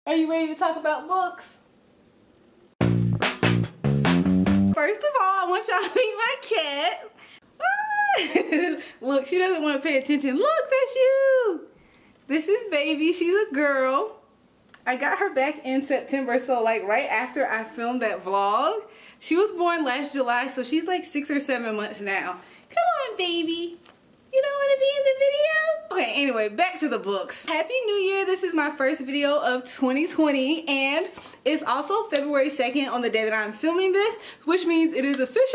Are you ready to talk about books? First of all, I want y'all to meet my cat. Look, she doesn't want to pay attention. Look, that's you. This is baby. She's a girl. I got her back in September, so like right after I filmed that vlog. She was born last July, so she's like 6 or 7 months now. Come on, baby. You don't want to be in the video? Okay, anyway, back to the books. Happy New Year. This is my first video of 2020, and it's also February 2nd on the day that I'm filming this, which means it is officially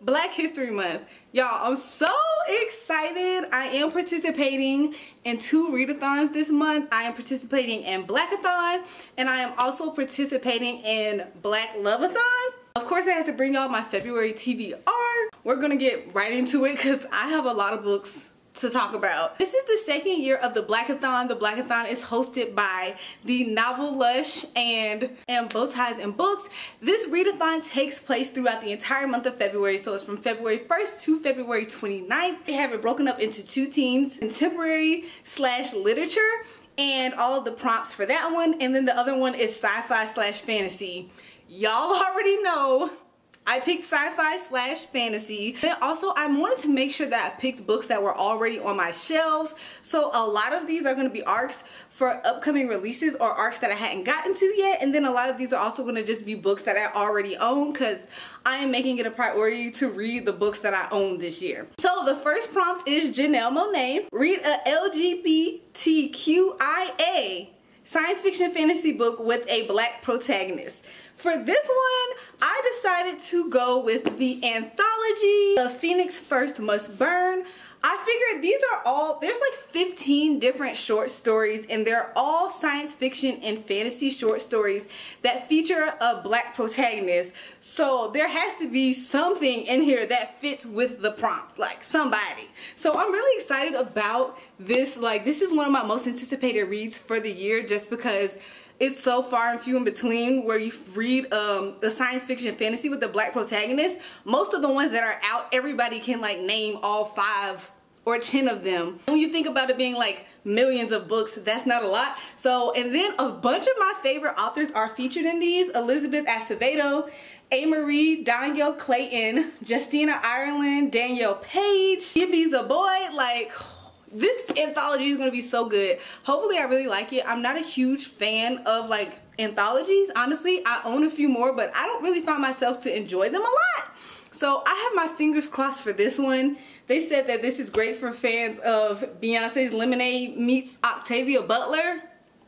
Black History Month. Y'all, I'm so excited. I am participating in 2 readathons this month. I am participating in Blackathon, and I am also participating in Blackloveathon. Of course, I had to bring y'all my February TBR. We're gonna get right into it because I have a lot of books to talk about. This is the 2nd year of the Blackathon. The Blackathon is hosted by the Novel Lush and Bow Ties and Books. This readathon takes place throughout the entire month of February, so it's from February 1st to February 29th. They have it broken up into 2 teams, contemporary/literature, and all of the prompts for that one, and then the other one is sci-fi/fantasy. Y'all already know I picked sci-fi/fantasy. Then also I wanted to make sure that I picked books that were already on my shelves. So a lot of these are going to be arcs for upcoming releases or arcs that I hadn't gotten to yet. And then a lot of these are also going to just be books that I already own because I am making it a priority to read the books that I own this year. So the first prompt is Janelle Monae. Read a LGBTQIA science fiction fantasy book with a Black protagonist. For this one, I decided to go with the anthology, The Phoenix First Must Burn. I figured these are all, there's like 15 different short stories, and they're all science fiction and fantasy short stories that feature a Black protagonist. So there has to be something in here that fits with the prompt, like somebody. So I'm really excited about this. Like, this is one of my most anticipated reads for the year just because it's so far and few in between where you read the science fiction fantasy with the Black protagonist. Most of the ones that are out, everybody can like name all 5 or 10 of them. When you think about it being like millions of books, that's not a lot. So, and then a bunch of my favorite authors are featured in these. Elizabeth Acevedo, A. Marie, Danielle Clayton, Justina Ireland, Danielle Page, Gibby Zaboy. Like, this anthology is going to be so good. Hopefully I really like it. I'm not a huge fan of like anthologies, honestly. I own a few more, but I don't really find myself to enjoy them a lot. So I have my fingers crossed for this one. They said that this is great for fans of Beyonce's Lemonade meets Octavia Butler.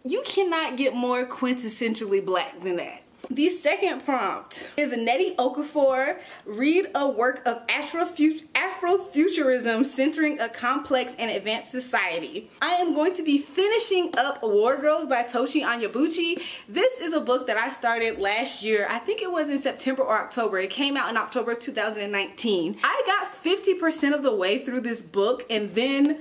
You cannot get more quintessentially Black than that. The second prompt is Nnedi Okorafor. Read a work of Afrofuturism centering a complex and advanced society. I am going to be finishing up War Girls by Tochi Onyebuchi. This is a book that I started last year. I think it was in September or October. It came out in October 2019. I got 50% of the way through this book, and then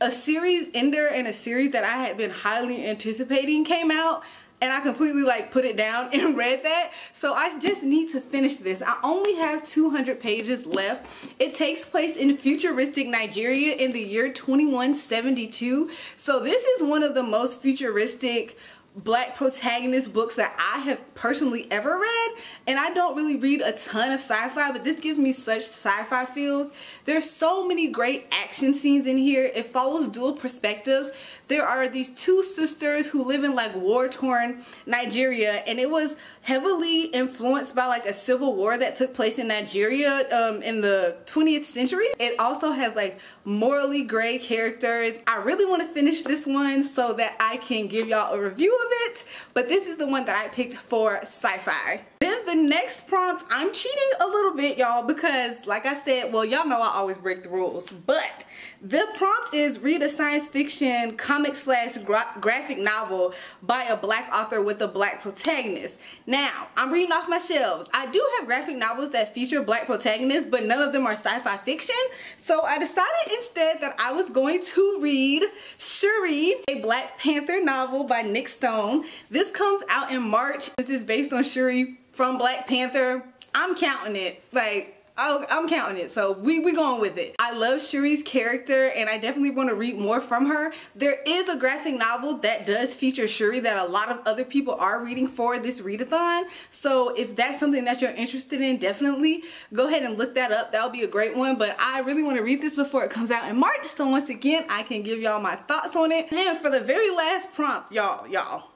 a series ender and a series that I had been highly anticipating came out. And I completely like put it down and read that. So I just need to finish this. I only have 200 pages left. It takes place in futuristic Nigeria in the year 2172. So this is one of the most futuristic Black protagonist books that I have personally ever read, and I don't really read a ton of sci-fi, but this gives me such sci-fi feels. There's so many great action scenes in here. It follows dual perspectives. There are these 2 sisters who live in like war-torn Nigeria, and it was heavily influenced by like a civil war that took place in Nigeria in the 20th century. It also has like morally gray characters. I really want to finish this one so that I can give y'all a review of it, but this is the one that I picked for sci-fi. Then the next prompt, I'm cheating a little bit, y'all, because like I said, well, y'all know I always break the rules, but the prompt is read a science fiction comic/graphic novel by a Black author with a Black protagonist. Now, I'm reading off my shelves. I do have graphic novels that feature Black protagonists, but none of them are sci-fi fiction. So I decided instead that I was going to read Shuri, a Black Panther novel by Nick Stone. This comes out in March. This is based on Shuri from Black Panther. I'm counting it. Like, I'm counting it, so we going with it. I love Shuri's character and I definitely want to read more from her. There is a graphic novel that does feature Shuri that a lot of other people are reading for this readathon, so if that's something that you're interested in, definitely go ahead and look that up. That'll be a great one, but I really want to read this before it comes out in March, so once again I can give y'all my thoughts on it. And then for the very last prompt, y'all,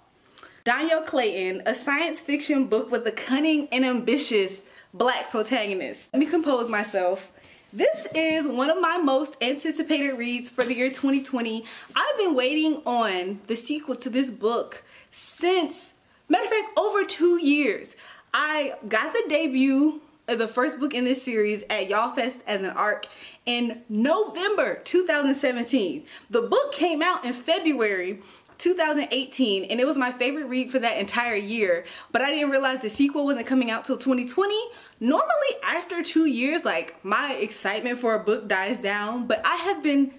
Danielle Clayton, a science fiction book with a cunning and ambitious Black protagonist. Let me compose myself. This is one of my most anticipated reads for the year 2020. I've been waiting on the sequel to this book since, matter of fact, over 2 years. I got the debut of the first book in this series at Y'all Fest as an ARC in November 2017. The book came out in February 2018 and it was my favorite read for that entire year, but I didn't realize the sequel wasn't coming out till 2020. Normally after 2 years, like, my excitement for a book dies down, but I've been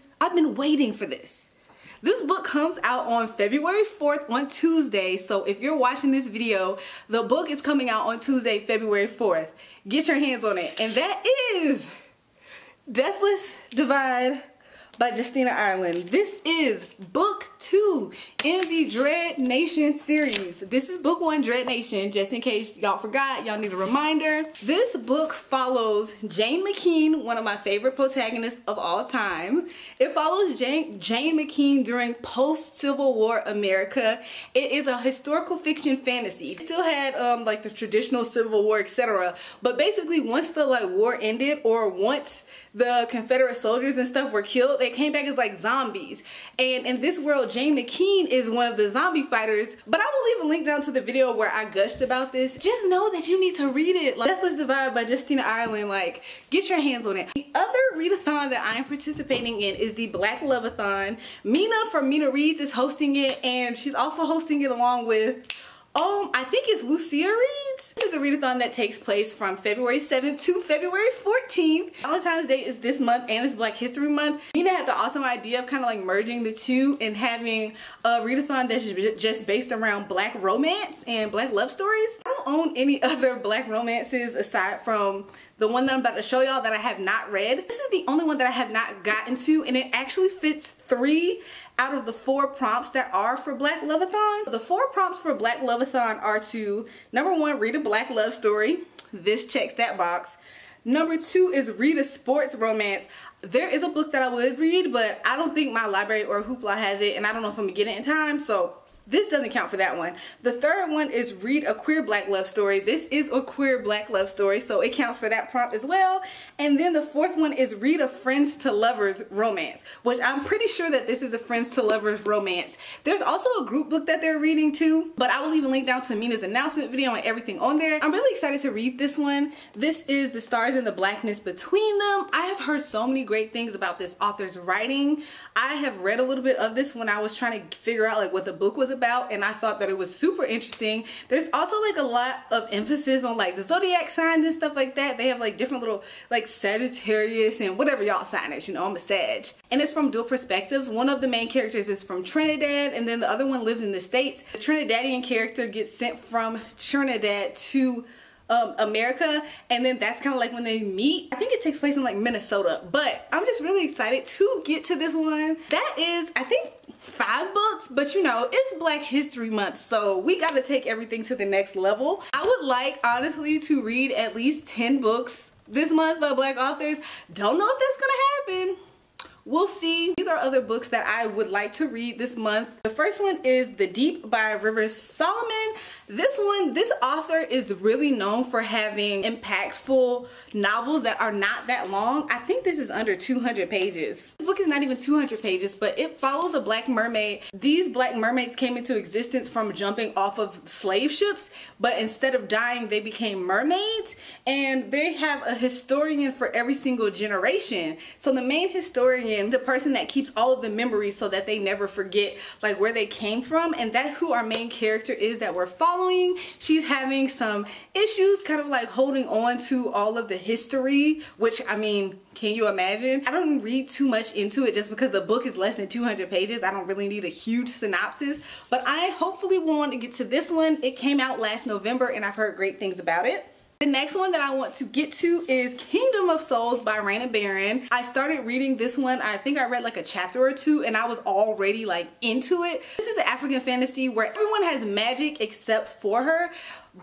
waiting for this. This book comes out on February 4th on Tuesday, so if you're watching this video, the book is coming out on Tuesday, February 4th. Get your hands on it, and that is Deathless Divide by Justina Ireland. This is book 2 in the Dread Nation series. This is book 1, Dread Nation, just in case y'all forgot, y'all need a reminder. This book follows Jane McKean, one of my favorite protagonists of all time. It follows Jane McKean during post-Civil War America. It is a historical fiction fantasy. It still had like the traditional Civil War, etc. But basically once the war ended, or once the Confederate soldiers and stuff were killed, they came back as like zombies. And in this world, Jane McKean is one of the zombie fighters. But I will leave a link down to the video where I gushed about this. Just know that you need to read it. Like, Deathless Divide by Justina Ireland, like, get your hands on it. The other readathon that I'm participating in is the Blacloveathon. Mina from Mina Reads is hosting it, and she's also hosting it along with I think it's Lucia Reads. This is a readathon that takes place from February 7th to February 14th. Valentine's Day is this month and it's Black History Month. Nina had the awesome idea of kind of like merging the two and having a readathon that's just based around Black romance and Black love stories. I don't own any other Black romances aside from the one that I'm about to show y'all that I have not read. This is the only one that I have not gotten to, and it actually fits 3 out of the 4 prompts that are for Blacloveathon. The 4 prompts for Blacloveathon are to, number 1, read a Black love story. This checks that box. Number 2 is read a sports romance. There is a book that I would read, but I don't think my library or Hoopla has it, and I don't know if I'm gonna get it in time, so this doesn't count for that one. The third one is read a queer Black love story. This is a queer Black love story, so it counts for that prompt as well. And then the 4th one is read a friends to lovers romance, which I'm pretty sure that this is a friends to lovers romance. There's also a group book that they're reading too, but I will leave a link down to Mina's announcement video and everything on there. I'm really excited to read this one. This is The Stars and the Blackness Between Them. I have heard so many great things about this author's writing. I have read a little bit of this when I was trying to figure out like what the book was about, and I thought that it was super interesting. There's also like a lot of emphasis on like the zodiac signs and stuff like that. They have like different little like Sagittarius and whatever y'all sign is, you know, I'm a Sag. And it's from dual perspectives. One of the main characters is from Trinidad and then the other one lives in the States. The Trinidadian character gets sent from Trinidad to America, and then that's kind of like when they meet. I think it takes place in like Minnesota, but I'm just really excited to get to this one. That is, I think, 5 books, but you know, it's Black History Month, so we gotta take everything to the next level. I would like, honestly, to read at least 10 books this month by Black authors. Don't know if that's gonna happen. We'll see. These are other books that I would like to read this month. The first one is The Deep by Rivers Solomon. This author is really known for having impactful novels that are not that long. I think this is under 200 pages. This book is not even 200 pages, but it follows a Black mermaid. These Black mermaids came into existence from jumping off of slave ships, but instead of dying, they became mermaids, and they have a historian for every single generation. So the main historian, the person that keeps all of the memories so that they never forget like where they came from, and that's who our main character is that we're following. She's having some issues kind of like holding on to all of the history, which, I mean, can you imagine? I don't read too much into it just because the book is less than 200 pages. I don't really need a huge synopsis, but I hopefully want to get to this one. It came out last November and I've heard great things about it. The next one that I want to get to is Kingdom of Souls by Raina Barron. I started reading this one. I think I read like a chapter or two and I was already like into it. This is an African fantasy where everyone has magic except for her,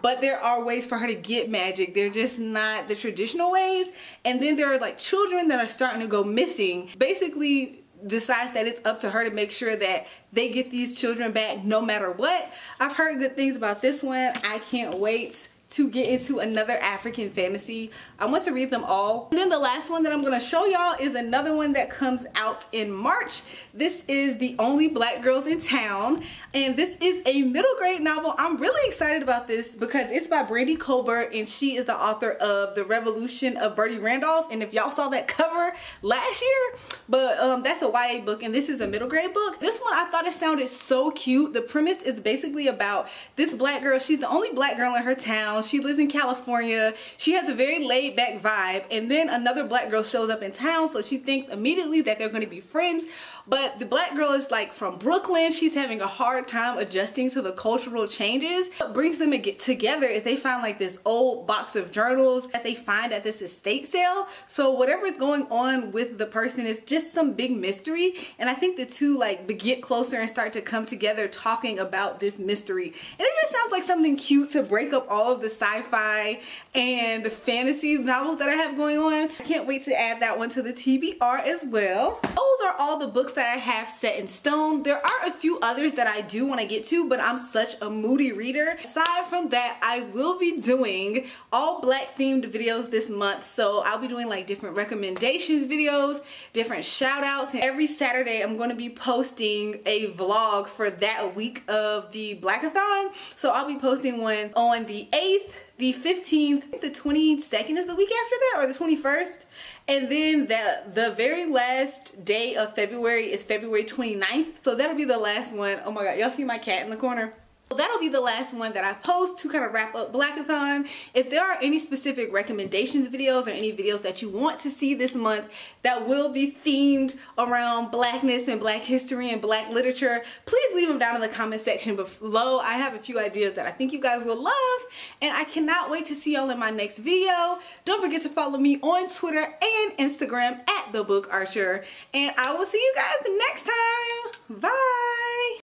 but there are ways for her to get magic. They're just not the traditional ways. And then there are like children that are starting to go missing. Basically decides that it's up to her to make sure that they get these children back no matter what. I've heard good things about this one. I can't wait to get into another African fantasy. I want to read them all. And then the last one that I'm going to show y'all is another one that comes out in March. This is The Only Black Girls in Town, and this is a middle grade novel. I'm really excited about this because it's by Brandy Colbert, and she is the author of The Revolution of Bertie Randolph. And if y'all saw that cover last year, but that's a YA book, and this is a middle grade book. This one, I thought it sounded so cute. The premise is basically about this black girl. She's the only black girl in her town. She lives in California. She has a very laid back vibe, and then another black girl shows up in town, so she thinks immediately that they're going to be friends. But the black girl is like from Brooklyn. She's having a hard time adjusting to the cultural changes. What brings them to get together is they find like this old box of journals that they find at this estate sale. So whatever is going on with the person is just some big mystery, and I think the two like get closer and start to come together talking about this mystery. And it just sounds like something cute to break up all of the sci-fi and fantasy novels that I have going on. I can't wait to add that one to the TBR as well. Those are all the books that I have set in stone. There are a few others that I do want to get to, but I'm such a moody reader. Aside from that, I will be doing all black themed videos this month. So I'll be doing like different recommendations videos, different shout outs, and every Saturday I'm going to be posting a vlog for that week of the Blackathon. So I'll be posting one on the 8th, the 15th, the 22nd is the week after that, or the 21st. And then the very last day of February is February 29th. So that'll be the last one. Oh my god, y'all see my cat in the corner? So that'll be the last one that I post to kind of wrap up Blackathon. If there are any specific recommendations videos or any videos that you want to see this month that will be themed around blackness and black history and black literature, please leave them down in the comment section below. I have a few ideas that I think you guys will love, and I cannot wait to see y'all in my next video. Don't forget to follow me on Twitter and Instagram at The Book Archer, and I will see you guys next time. Bye!